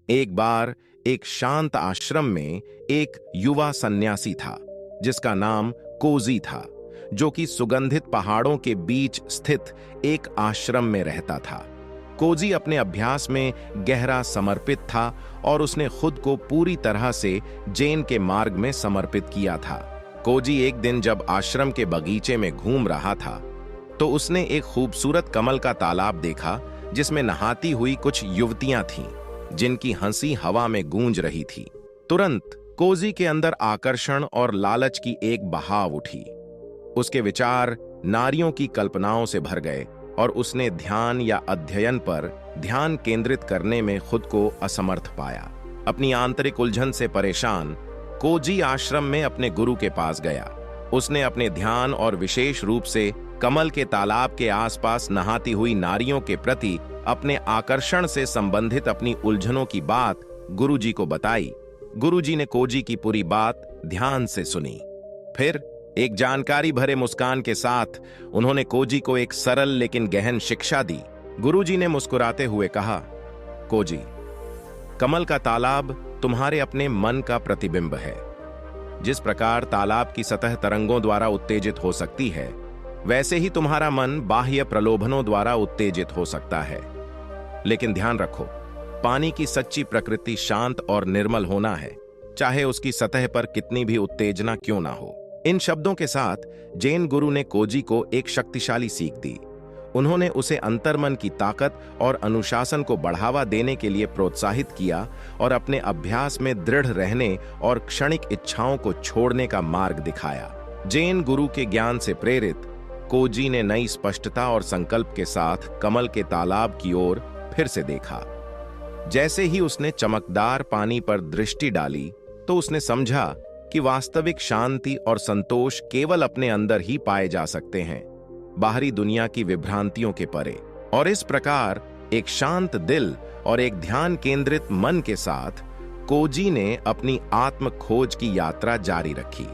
एक बार एक शांत आश्रम में एक युवा सन्यासी था जिसका नाम कोजी था, जो कि सुगंधित पहाड़ों के बीच स्थित एक आश्रम में रहता था। कोजी अपने अभ्यास में गहरा समर्पित था और उसने खुद को पूरी तरह से जैन के मार्ग में समर्पित किया था। कोजी एक दिन जब आश्रम के बगीचे में घूम रहा था तो उसने एक खूबसूरत कमल का तालाब देखा जिसमें नहाती हुई कुछ युवतियां थीं, जिनकी हंसी हवा में गूंज रही थी। तुरंत कोजी के अंदर आकर्षण और लालच की एक बहाव उठी। उसके विचार नारियों की कल्पनाओं से भर गए और उसने ध्यान या अध्ययन पर ध्यान केंद्रित करने में खुद को असमर्थ पाया। अपनी आंतरिक उलझन से परेशान कोजी आश्रम में अपने गुरु के पास गया। उसने अपने ध्यान और विशेष रूप से कमल के तालाब के आसपास नहाती हुई नारियों के प्रति अपने आकर्षण से संबंधित अपनी उलझनों की बात गुरुजी को बताई। गुरुजी ने कोजी की पूरी बात ध्यान से सुनी। फिर एक जानकारी भरे मुस्कान के साथ उन्होंने कोजी को एक सरल लेकिन गहन शिक्षा दी। गुरुजी ने मुस्कुराते हुए कहा, कोजी, कमल का तालाब तुम्हारे अपने मन का प्रतिबिंब है। जिस प्रकार तालाब की सतह तरंगों द्वारा उत्तेजित हो सकती है, वैसे ही तुम्हारा मन बाह्य प्रलोभनों द्वारा उत्तेजित हो सकता है। लेकिन ध्यान रखो, पानी की सच्ची प्रकृति शांत और निर्मल होना है, चाहे उसकी सतह पर कितनी भी उत्तेजना क्यों ना हो। इन शब्दों के साथ जैन गुरु ने कोजी को एक शक्तिशाली सीख दी। उन्होंने उसे अंतर्मन की ताकत और अनुशासन को बढ़ावा देने के लिए प्रोत्साहित किया और अपने अभ्यास में दृढ़ रहने और क्षणिक इच्छाओं को छोड़ने का मार्ग दिखाया। जैन गुरु के ज्ञान से प्रेरित कोजी ने नई स्पष्टता और संकल्प के साथ कमल के तालाब की ओर फिर से देखा। जैसे ही उसने चमकदार पानी पर दृष्टि डाली तो उसने समझा कि वास्तविक शांति और संतोष केवल अपने अंदर ही पाए जा सकते हैं, बाहरी दुनिया की विभ्रांतियों के परे। और इस प्रकार एक शांत दिल और एक ध्यान केंद्रित मन के साथ कोजी ने अपनी आत्म खोज की यात्रा जारी रखी।